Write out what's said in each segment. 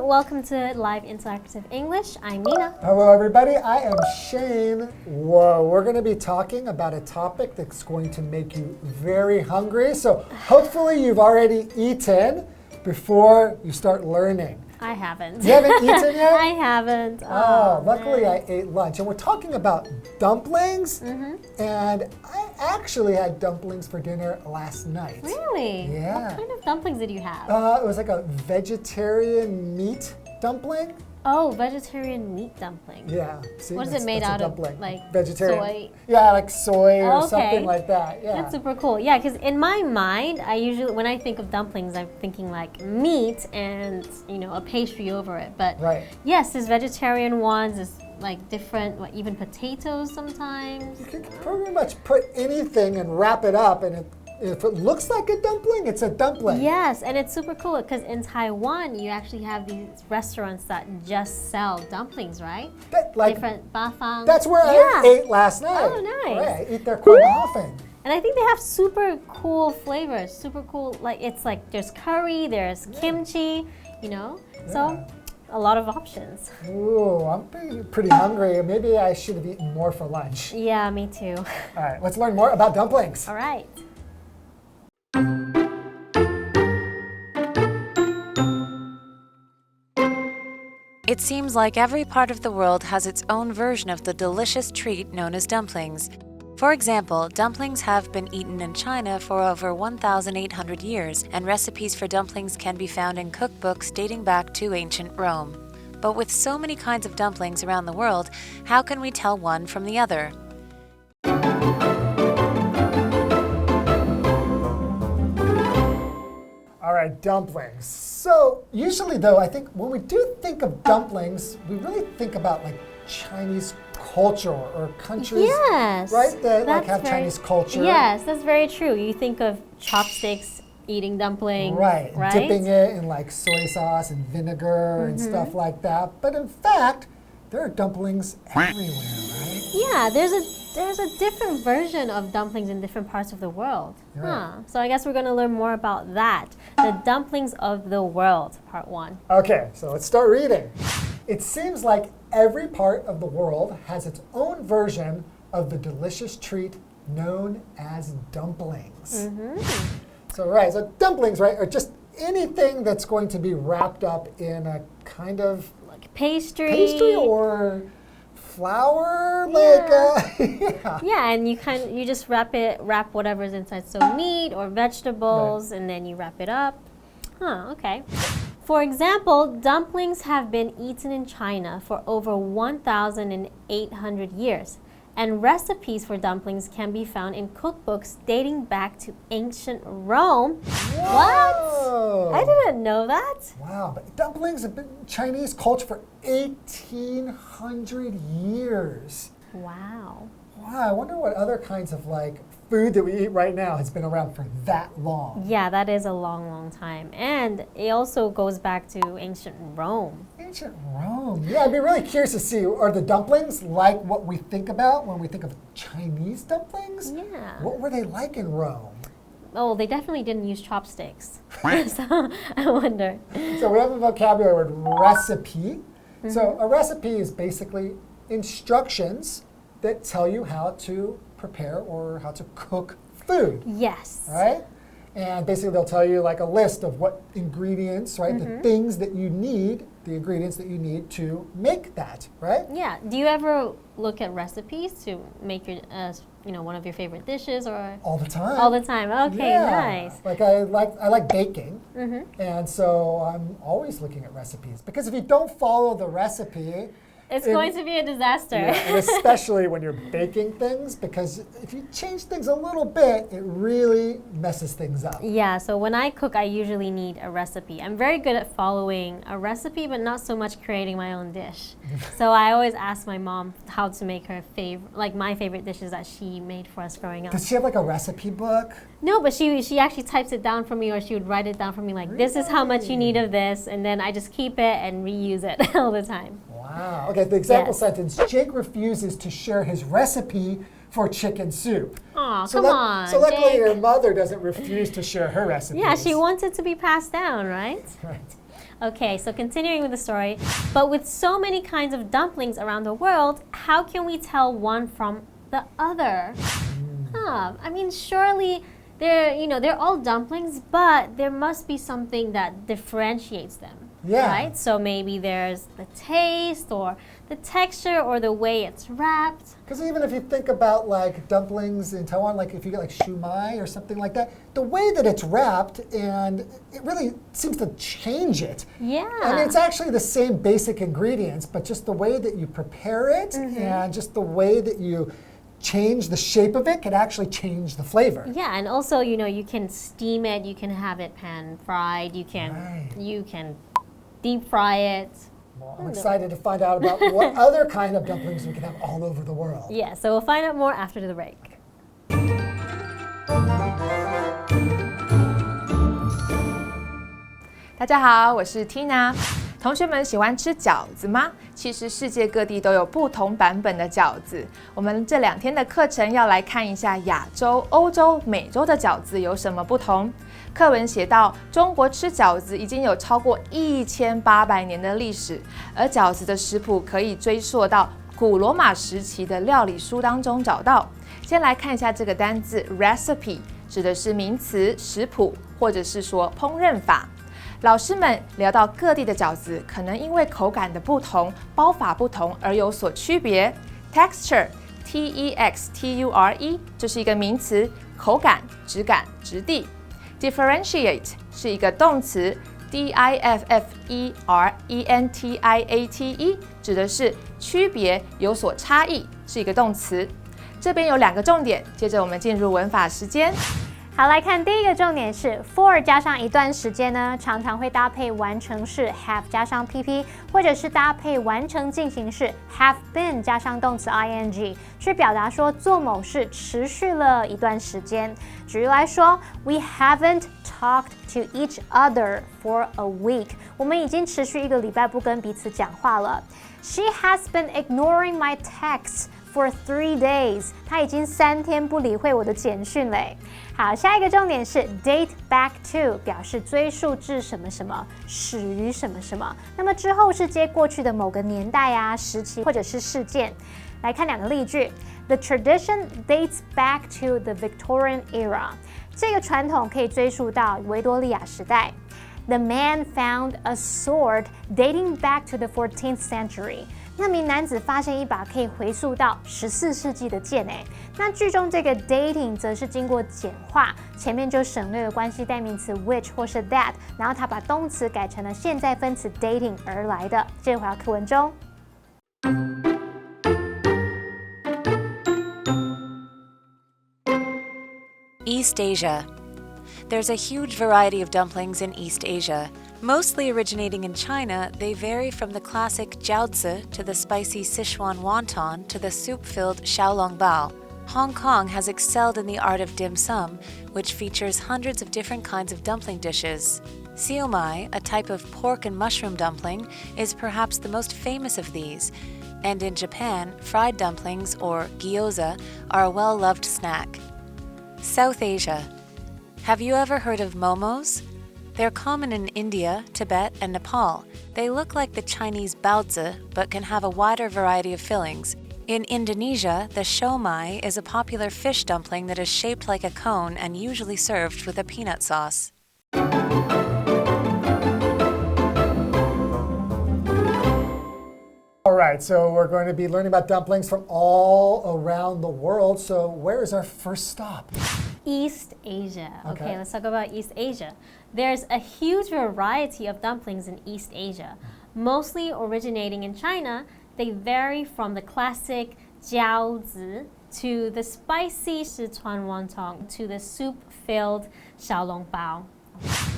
Welcome to Live Interactive English. I'm Nina. Hello everybody, I am Shane. Whoa, we're going to be talking about a topic that's going to make you very hungry. So hopefully you've already eaten before you start learning. I haven't. You haven't eaten yet? I haven't. Oh, luckily I ate lunch. And we're talking about dumplings. And I actually had dumplings for dinner last night. Really? Yeah. What kind of dumplings did you have? It was like a vegetarian meat dumpling. Oh, vegetarian meat dumpling. Yeah. See, what is it made out of? Like vegetarian. Soy? Yeah, like soy or something like that. Yeah. That's super cool. Yeah, because in my mind, I usually, when I think of dumplings, I'm thinking like meat and, you know, a pastry over it. But yes, there's vegetarian ones, there's like different, even potatoes sometimes. You can pretty much put anything and wrap it up, and if it looks like a dumpling, it's a dumpling. Yes, and it's super cool because in Taiwan, you actually have these restaurants that just sell dumplings, right? Different bafang. That's where I ate last night. Oh, nice. Right, I eat there quite often. And I think they have super cool flavors, super cool. Like it's like there's curry, there's kimchi, you know. So a lot of options. Ooh, I'm pretty hungry. Maybe I should have eaten more for lunch. Yeah, me too. All right, let's learn more about dumplings. All right. It seems like every part of the world has its own version of the delicious treat known as dumplings. For example, dumplings have been eaten in China for over 1,800 years, and recipes for dumplings can be found in cookbooks dating back to ancient Rome. But with so many kinds of dumplings around the world, how can we tell one from the other? All right, dumplings. So usually though, I think when we do think of dumplings, we really think about like Chinese culture or countries, right? That like have Chinese culture. Yes, that's very true. You think of chopsticks eating dumplings, right? Dipping it in like soy sauce and vinegar and stuff like that. But in fact, there are dumplings everywhere, right? Yeah, there's a different version of dumplings in different parts of the world. So I guess we're going to learn more about that. The dumplings of the world, part 1. Okay, so let's start reading. It seems like every part of the world has its own version of the delicious treat known as dumplings. So dumplings, right, are just anything that's going to be wrapped up in a kind of like pastry or flour, and you just wrap whatever's inside, so meat or vegetables, and then you wrap it up. Okay. For example, dumplings have been eaten in China for over 1,800 years, and recipes for dumplings can be found in cookbooks dating back to ancient Rome. Whoa. What? I didn't know that. Wow, but dumplings have been Chinese culture for 1,800 years. Wow. Wow, I wonder what other kinds of like food that we eat right now has been around for that long. Yeah, that is a long, long time. And it also goes back to ancient Rome. Ancient Rome. Yeah, I'd be really curious to see, are the dumplings like what we think about when we think of Chinese dumplings? Yeah. What were they like in Rome? Oh, they definitely didn't use chopsticks. So I wonder. So we have a vocabulary word, recipe. So a recipe is basically instructions that tell you how to prepare or how to cook food. Yes. Right? And basically they'll tell you like a list of what ingredients, right? The things that you need, the ingredients that you need to make that, right? Yeah. Do you ever look at recipes to make your, one of your favorite dishes or? All the time. All the time. Okay, nice. Like I like baking, and so I'm always looking at recipes because if you don't follow the recipe, it's going to be a disaster. Yeah, and especially when you're baking things, because if you change things a little bit, it really messes things up. Yeah, so when I cook, I usually need a recipe. I'm very good at following a recipe, but not so much creating my own dish. So I always ask my mom how to make her my favorite dishes that she made for us growing up. Does she have like a recipe book? No, but she actually types it down for me, or she would write it down for me like, this is how much you need of this, and then I just keep it and reuse it all the time. Wow. Okay, the example sentence, Jake refuses to share his recipe for chicken soup. Aw, So come on, So luckily Jake. your mother doesn't refuse to share her recipes. Yeah, she wants it to be passed down, right? Right. Okay, so continuing with the story. But with so many kinds of dumplings around the world, how can we tell one from the other? I mean, surely they're all dumplings, but there must be something that differentiates them. Yeah. Right? So maybe there's the taste or the texture or the way it's wrapped. Because even if you think about like dumplings in Taiwan, like if you get like shumai or something like that, the way that it's wrapped and it really seems to change it. Yeah. And it's actually the same basic ingredients, but just the way that you prepare it and just the way that you change the shape of it can actually change the flavor. Yeah, and also, you can steam it, you can have it pan fried, you can deep fry it. Well, I'm excited to find out about what other kind of dumplings we can have all over the world. Yeah, so we'll find out more after the break. 大家好，我是 Tina。同学们喜欢吃饺子吗？其实世界各地都有不同版本的饺子。我们这2天的课程要来看一下亚洲、欧洲、美洲的饺子有什么不同。课文写到，中国吃饺子已经有超过1800年的历史，而饺子的食谱可以追溯到古罗马时期的料理书当中找到。先来看一下这个单字 recipe， 指的是名词食谱，或者是说烹饪法。老师们聊到各地的饺子，可能因为口感的不同、包法不同而有所区别。Texture, T-E-X-T-U-R-E， 这是一个名词，口感、质感、质地。Differentiate 是一个动词 ，D-I-F-F-E-R-E-N-T-I-A-T-E， 指的是区别、有所差异，是一个动词。这边有2个重点，接着我们进入文法时间。好，来看第一个重点是 for 加上一段时间呢，常常会搭配完成式 have 加上 PP， 或者是搭配完成进行式 have been 加上动词 ing， 去表达说做某事持续了一段时间。举例来说 ，We haven't talked to each other for a week， 我们已经持续1个礼拜不跟彼此讲话了。She has been ignoring my texts.For 3 days， 他已经3天不理会我的简讯嘞。好，下一个重点是 date back to， 表示追溯至什么什么，始于什么什么。那么之后是接过去的某个年代啊、时期或者是事件。来看2个例句 ：The tradition dates back to the Victorian era。这个传统可以追溯到维多利亚时代。The man found a sword dating back to the 14th century。那名男子发现一把可以回溯到14世纪的剑诶。那句中这个 dating 则是经过简化，前面就省略了关系代名词 which 或是 that， 然后他把动词改成了现在分词 dating 而来的。接着回到课文中。East Asia. There's a huge variety of dumplings in East Asia. Mostly originating in China, they vary from the classic jiaozi to the spicy Sichuan wonton to the soup-filled xiaolongbao. Hong Kong has excelled in the art of dim sum, which features hundreds of different kinds of dumpling dishes. Siomai, a type of pork and mushroom dumpling, is perhaps the most famous of these. And in Japan, fried dumplings, or gyoza, are a well-loved snack. South Asia. Have you ever heard of momos? They're common in India, Tibet, and Nepal. They look like the Chinese baozi, but can have a wider variety of fillings. In Indonesia, the siomai is a popular fish dumpling that is shaped like a cone and usually served with a peanut sauce. All right, so we're going to be learning about dumplings from all around the world. So where is our first stop? East Asia. Okay. Okay, let's talk about East Asia. There's a huge variety of dumplings in East Asia. Mostly originating in China, they vary from the classic jiaozi to the spicy Sichuan wonton to the soup-filled xiaolongbao.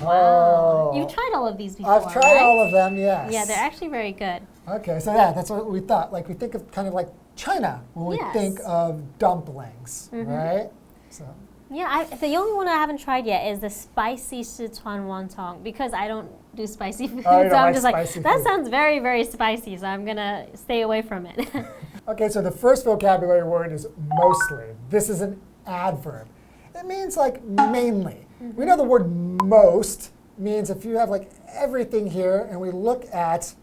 Wow. You've tried all of these before, I've tried right? all of them, yes. Yeah, they're actually very good. Okay, so yeah, that's what we thought. Like we think of kind of like China when we Yes. think of dumplings, right? So. Yeah, the only one I haven't tried yet is the spicy Sichuan wonton because I don't do spicy food. Oh, you So don't I'm like just like, spicy that food. sounds very, very spicy, so I'm gonna stay away from it. Okay, so the first vocabulary word is mostly. This is an adverb. It means like mainly. We know the word most means if you have like everything here and we look at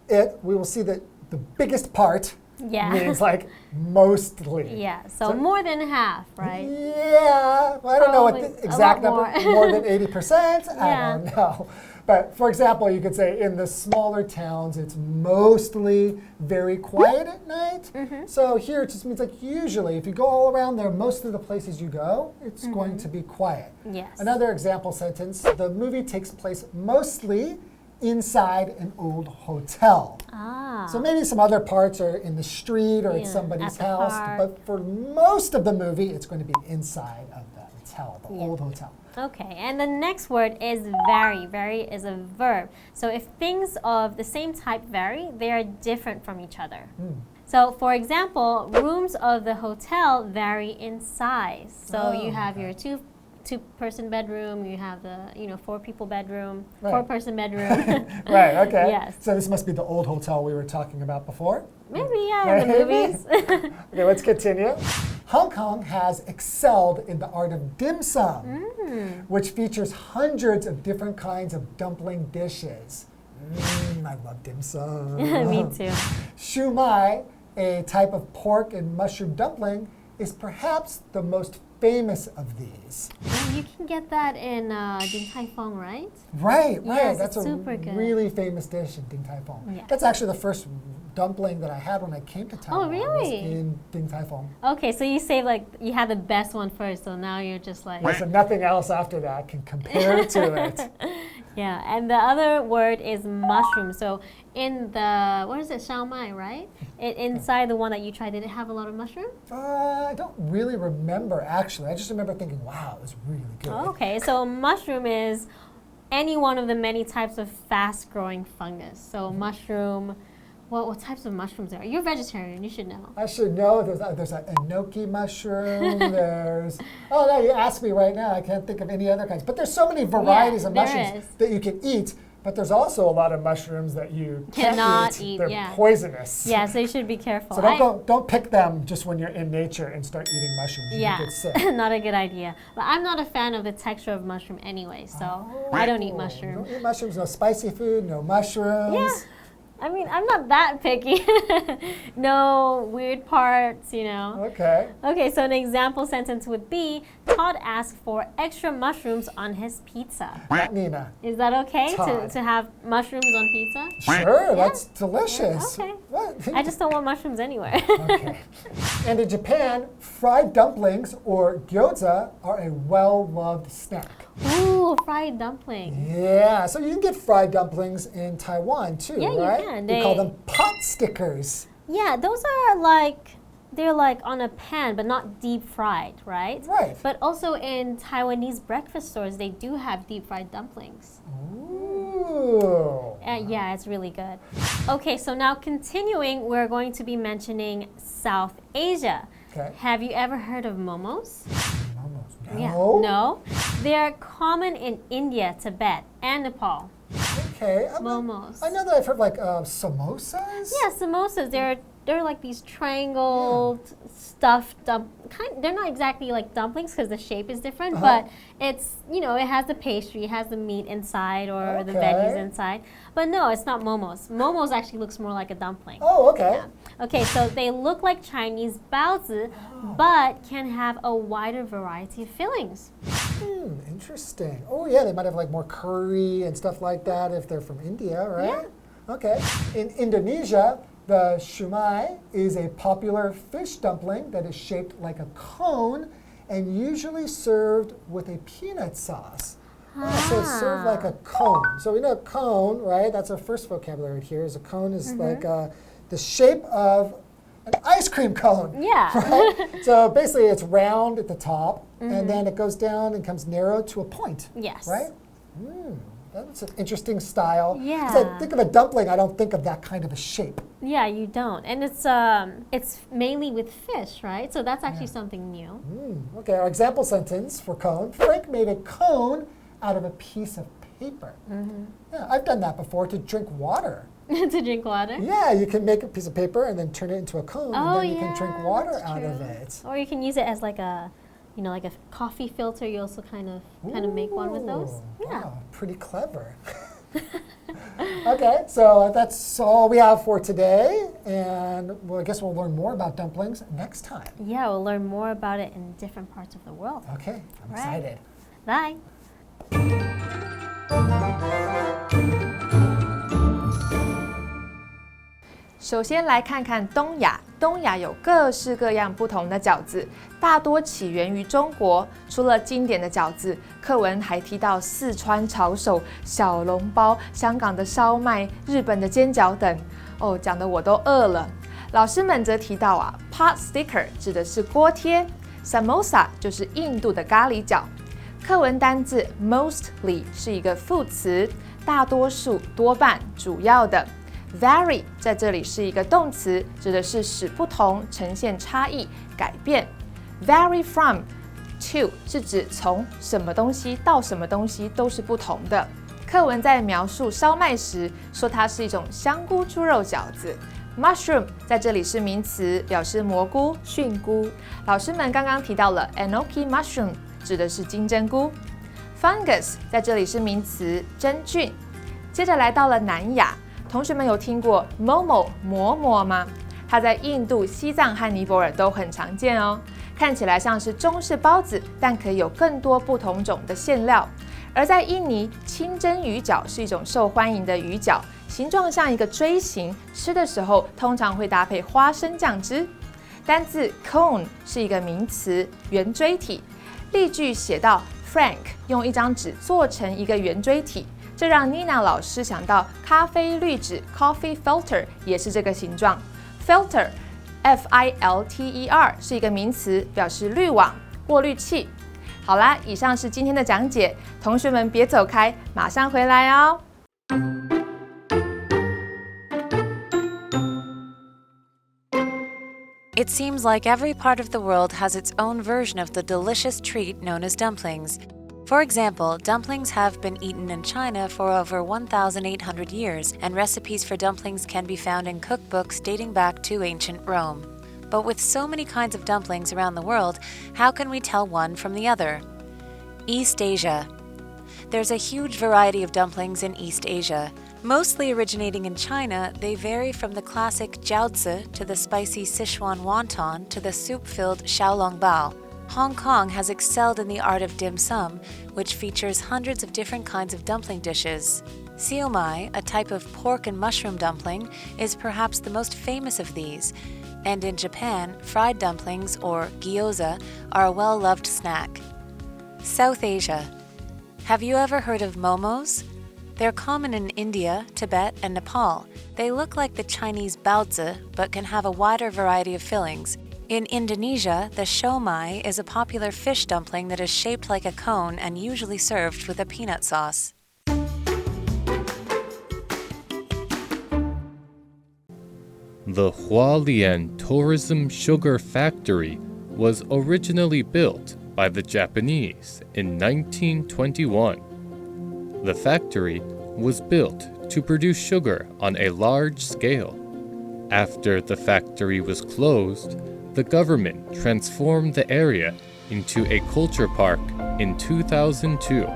it, we will see that the biggest part means like mostly. Yeah, so more than half, right? Yeah, well, I don't know what Probably the exact a number, lot more than 80%? Yeah. I don't know. But for example, you could say in the smaller towns, it's mostly very quiet at night. So here it just means like usually, if you go all around there, most of the places you go, it's going to be quiet. Yes. Another example sentence, the movie takes place mostly inside an old hotel. Ah. So maybe some other parts are in the street or at somebody's at the house, park. but for most of the movie, it's going to be inside of the hotel, the old hotel. Okay, and the next word is vary. Vary is a verb. So if things of the same type vary, they are different from each other. So for example, rooms of the hotel vary in size. So you have your two-person bedroom, you have the 4-people bedroom, Right. 4-person bedroom. Right, okay. Yes. So this must be the old hotel we were talking about before. Maybe, yeah, in the movies. Okay, let's continue. Hong Kong has excelled in the art of dim sum, which features hundreds of different kinds of dumpling dishes. I love dim sum. Me too. Shu mai, a type of pork and mushroom dumpling, is perhaps the most famous of these. You can get that in Din Tai Fung, right? Right, right. Yes, That's it's a super good. really famous dish in Din Tai Fung. Yeah. That's actually the first dumpling that I had when I came to Taiwan. really? Was in Din Tai Fung. Okay, so you say like you had the best one first, so now you're just like... So nothing else after that can compare to it. Yeah, and the other word is mushroom. So in the, what is it, Xiao Mai, right? Inside the one that you tried, did it have a lot of mushroom? I don't really remember, actually. I just remember thinking, wow, it was really good. Oh, okay, so mushroom is any one of the many types of fast-growing fungus. So mushroom, what types of mushrooms are? You're vegetarian, you should know. I should know. There's an enoki mushroom. There's, oh no, you asked me right now. I can't think of any other kinds. But there's so many varieties of there mushrooms is. that you can eat. But there's also a lot of mushrooms that you Cannot can't eat, They're yeah. poisonous. Yeah, so you should be careful. So don't pick them just when you're in nature and start eating mushrooms. You Yeah, get sick. not a good idea. But I'm not a fan of the texture of mushroom anyway, so I don't eat mushroom. Don't eat mushrooms. No spicy food. No mushrooms. Yeah. I mean, I'm not that picky. No weird parts, Okay. Okay, so an example sentence would be, Todd asked for extra mushrooms on his pizza. Nina. Is that okay Todd. to have mushrooms on pizza? Sure, that's delicious. Okay. What? I just don't want mushrooms anywhere. Okay. And in Japan, fried dumplings or gyoza are a well-loved snack. Ooh, fried dumpling. Yeah, so you can get fried dumplings in Taiwan too, Yeah, you right? can. We call them pot stickers. Yeah, those are like, they're like on a pan, but not deep fried, right? Right. But also in Taiwanese breakfast stores, they do have deep fried dumplings. Ooh. Yeah, it's really good. Okay, so now continuing, we're going to be mentioning South Asia. Okay. Have you ever heard of momos? No. Yeah. No? They're common in India, Tibet, and Nepal. Okay. Momos. I know that I've heard like samosas. Yeah, samosas. They're like these triangled stuffed they're not exactly like dumplings because the shape is different, but it's, it has the pastry, it has the meat inside or the veggies inside. But no, it's not momos. Momos actually looks more like a dumpling. Oh, okay. Yeah. Okay, so they look like Chinese baozi, but can have a wider variety of fillings. Interesting. Oh, yeah, they might have like more curry and stuff like that if they're from India, right? Yeah. Okay. In Indonesia, the shumai is a popular fish dumpling that is shaped like a cone and usually served with a peanut sauce. So it's served like a cone. So we know a cone, right? That's our first vocabulary here. Is a cone is like the shape of an ice cream cone. Yeah. Right? So basically it's round at the top and then it goes down and comes narrow to a point. Yes. Right? That's an interesting style. Yeah. 'Cause I think of a dumpling, I don't think of that kind of a shape. Yeah, you don't. And it's mainly with fish, right? So that's actually something new. Okay, our example sentence for cone. Frank made a cone out of a piece of paper. Yeah, I've done that before to drink water. To drink water? Yeah, you can make a piece of paper and then turn it into a cone, and then you can drink water out of it. Or you can use it as like a, like a coffee filter. You also kind of make one with those. Yeah. Wow, pretty clever. Okay, so that's all we have for today, and well, I guess we'll learn more about dumplings next time. Yeah, we'll learn more about it in different parts of the world. Okay, I'm excited. Bye. 首先来看看东亚，东亚有各式各样不同的饺子，大多起源于中国。除了经典的饺子，课文还提到四川炒手、小笼包、香港的烧麦、日本的煎饺等。哦，讲得我都饿了。老师们则提到pot sticker 指的是锅贴 ，samosa 就是印度的咖喱饺。课文单字 mostly 是一个副词，大多数、多半、主要的。Vary 在这里是一个动词，指的是使不同、呈现差异、改变。Vary from to 是指从什么东西到什么东西都是不同的。课文在描述烧麦时说它是一种香菇猪肉饺子。Mushroom 在这里是名词，表示蘑菇、菌菇。老师们刚刚提到了 enoki mushroom， 指的是金针菇。Fungus 在这里是名词，真菌。接着来到了南亚。同学们有听过 Momo 馍馍吗？它在印度、西藏和尼泊尔都很常见哦。看起来像是中式包子，但可以有更多不同种的馅料。而在印尼，清蒸鱼饺是一种受欢迎的鱼饺，形状像一个锥形，吃的时候通常会搭配花生酱汁。单字 cone 是一个名词，圆锥体。例句写到 Frank 用一张纸做成一个圆锥体。这让 Nina 老师想到咖啡滤纸 coffee filter 也是这个形状。Filter F-I-L-T-E-R 是一个名词，表示滤网、过滤器。好啦，以上是今天的讲解，同学们别走开，马上回来哦。It seems like every part of the world has its own version of the delicious treat known as dumplings. For example, dumplings have been eaten in China for over 1,800 years, and recipes for dumplings can be found in cookbooks dating back to ancient Rome. But with so many kinds of dumplings around the world, how can we tell one from the other? East Asia. There's a huge variety of dumplings in East Asia. Mostly originating in China, they vary from the classic jiaozi to the spicy Sichuan wonton to the soup-filled xiaolongbao. Hong Kong has excelled in the art of dim sum, which features hundreds of different kinds of dumpling dishes. Siomai, a type of pork and mushroom dumpling, is perhaps the most famous of these. And in Japan, fried dumplings, or gyoza, are a well-loved snack. South Asia. Have you ever heard of momos? They're common in India, Tibet, and Nepal. They look like the Chinese baozi, but can have a wider variety of fillings. In Indonesia, the siomai is a popular fish dumpling that is shaped like a cone and usually served with a peanut sauce. The Hualien Tourism Sugar Factory was originally built by the Japanese in 1921. The factory was built to produce sugar on a large scale. After the factory was closed, the government transformed the area into a culture park in 2002.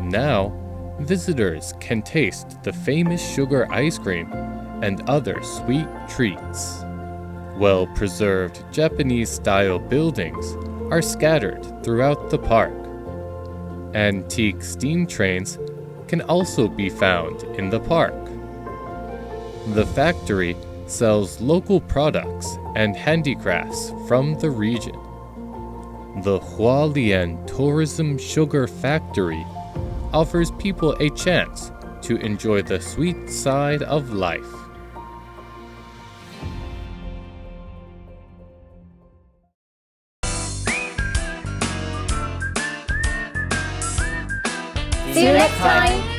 Now, visitors can taste the famous sugar ice cream and other sweet treats. Well-preserved Japanese-style buildings are scattered throughout the park. Antique steam trains can also be found in the park. The factory sells local products and handicrafts from the region. The Hualien Tourism Sugar Factory offers people a chance to enjoy the sweet side of life. See you next time!